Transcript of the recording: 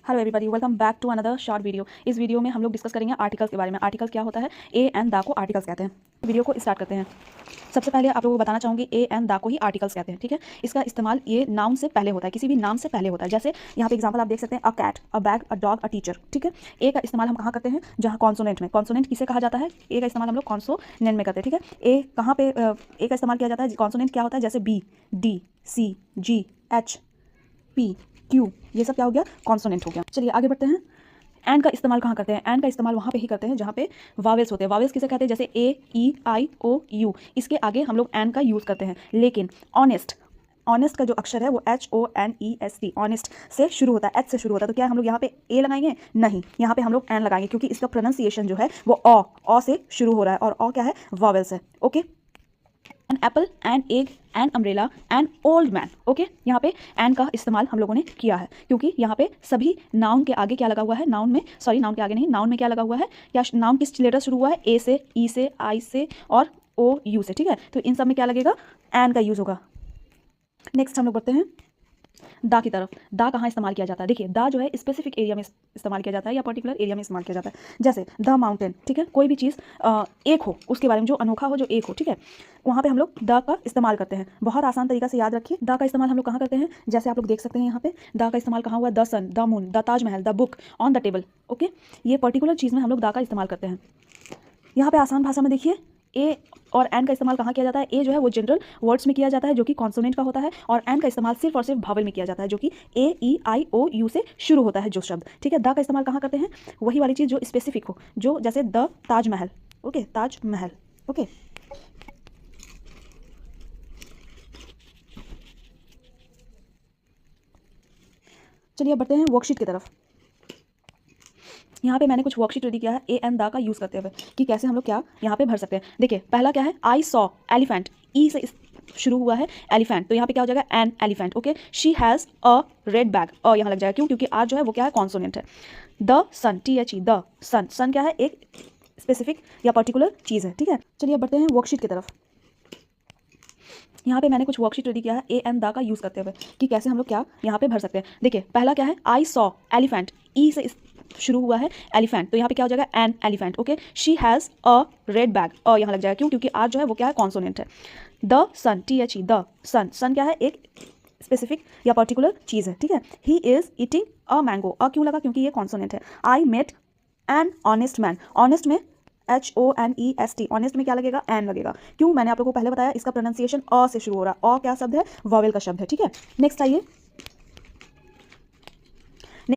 Hello everybody, welcome back to another short video. इस video में हम लोग डिस्कस करेंगे आर्टिकल्स के बारे में। आर्टिकल क्या होता है, ए एन दा को आर्टिकल्स कहते हैं। वीडियो को स्टार्ट करते हैं। सबसे पहले आप लोगों को बताना चाहूँगी ए एन दा को ही आर्टिकल्स कहते हैं, ठीक है। इसका इस्तेमाल ये नाउन से पहले होता है, किसी भी नाम से पहले होता है। जैसे यहाँ पे एग्जांपल आप देख सकते हैं, a cat, a bag, a dog, a teacher, ठीक है। ए का इस्तेमाल हम कहाँ करते हैं, जहाँ कॉन्सोनेंट में। कॉन्सोनेंट किसे कहा जाता है, ए का इस्तेमाल हम लोग कॉन्सोनेंट में करते हैं, ठीक है। ए कहाँ पे ए का इस्तेमाल किया जाता है, कॉन्सोनेंट क्या होता है, जैसे बी, डी, सी, जी, एच, पी, क्यू, ये सब क्या हो गया, कॉन्सोनेंट हो गया। चलिए आगे बढ़ते हैं। एन का इस्तेमाल कहाँ करते हैं, एन का इस्तेमाल वहाँ पे ही करते हैं जहाँ पे वावेल्स होते हैं। वावेल्स किसे कहते हैं, जैसे ए, ई, आई, ओ, यू, इसके आगे हम लोग एन का यूज़ करते हैं। लेकिन ऑनेस्ट, ऑनेस्ट का जो अक्षर है वो HONEST, ऑनेस्ट से शुरू होता है, एच से शुरू होता है। तो क्या हम लोग यहाँ पे ए लगाएंगे, नहीं, यहाँ पे हम लोग एन लगाएंगे, क्योंकि इसका प्रोनाउंसिएशन जो है वो ऑ से शुरू हो रहा है, और ऑ क्या है, वावेल्स है। Okay, an apple, an egg, an umbrella, an old man. Okay, यहाँ पे एन का इस्तेमाल हम लोगों ने किया है, क्योंकि यहाँ पे सभी नाउन के आगे क्या लगा हुआ है, नाउन में, सॉरी नाउन के आगे नहीं, नाउन में क्या लगा हुआ है, क्या नाउन किस लेटर शुरू हुआ है, ए से, ई से, आई से और ओ यू से, ठीक है। तो इन सब में क्या लगेगा, एन का यूज़ होगा। नेक्स्ट हम लोग बढ़ते हैं दा की तरफ। दा कहाँ इस्तेमाल किया जाता है, देखिए दा जो है स्पेसिफिक एरिया में इस्तेमाल किया जाता है, या पर्टिकुलर एरिया में इस्तेमाल किया जाता है। जैसे द माउंटेन, ठीक है, कोई भी चीज़ एक हो, उसके बारे में जो अनोखा हो, जो एक हो, ठीक है, वहाँ पे हम लोग द का इस्तेमाल करते हैं। बहुत आसान तरीका से याद रखिए, द का इस्तेमाल हम लोग कहाँ करते हैं, जैसे आप लोग देख सकते हैं यहाँ पे द का इस्तेमाल कहाँ हुआ, the sun, the moon, the Taj Mahal, the book, on the table. Okay, ये पर्टिकुलर चीज़ में हम लोग द का इस्तेमाल करते हैं। यहाँ पे आसान भाषा में देखिए, ए और एन का इस्तेमाल कहाँ किया जाता है, ए जो है वो जनरल वर्ड्स में किया जाता है जो कि कॉन्सोनेंट का होता है, और एन का इस्तेमाल सिर्फ और सिर्फ भावल में किया जाता है जो कि ए, ई, आई, ओ, यू से शुरू होता है जो शब्द, ठीक है। द का इस्तेमाल कहाँ करते हैं, वही वाली चीज़ जो स्पेसिफिक हो, जो जैसे the Taj Mahal, okay, Taj Mahal, okay. चलिए अब बढ़ते हैं वर्कशीट की तरफ। यहाँ पे मैंने कुछ वर्कशीट रेडी किया है ए एन दा का यूज़ करते हुए, कि कैसे हम लोग क्या यहाँ पे भर सकते हैं। देखिए पहला क्या है, आई सॉ एलिफेंट, ई से शुरू हुआ है एलिफेंट, तो यहाँ पे क्या हो जाएगा, an elephant. Okay, she has a red bag, a यहाँ लग जाएगा, क्यों, क्योंकि आर जो है वो क्या है, कॉन्सोनेंट है। द सन, THE, द सन, सन क्या है, एक स्पेसिफिक या पर्टिकुलर चीज़ है, ठीक है। चलिए अब बढ़ते हैं वर्कशीट की तरफ। यहाँ पे मैंने कुछ वर्कशीट रेडी किया है ए एन दा का यूज़ करते हुए, कि कैसे हम लोग क्या यहाँ पे भर सकते हैं। देखिए पहला क्या है, आई सॉ एलिफेंट, ई से शुरू हुआ है एलिफेंट, तो यहाँ पे क्या हो जाएगा, an elephant. Okay, she has a red bag, a यहाँ लग जाएगा, क्यों, क्योंकि आर जो है वो क्या है, कॉन्सोनेंट है। द सन, THE, द सन, सन क्या है, एक स्पेसिफिक या पर्टिकुलर चीज़ है, ठीक है। He is eating a mango, a क्यों लगा, क्योंकि ये कॉन्सोनेंट है। I met an honest man, honest में HONEST, ऑनेस्ट में क्या लगेगा, एन लगेगा, क्यों, मैंने आप लोगों को पहले बताया इसका प्रोनाउंसिएशन अ से शुरू हो रहा है, अ क्या शब्द है, वॉवेल का शब्द है, ठीक है। नेक्स्ट आइए,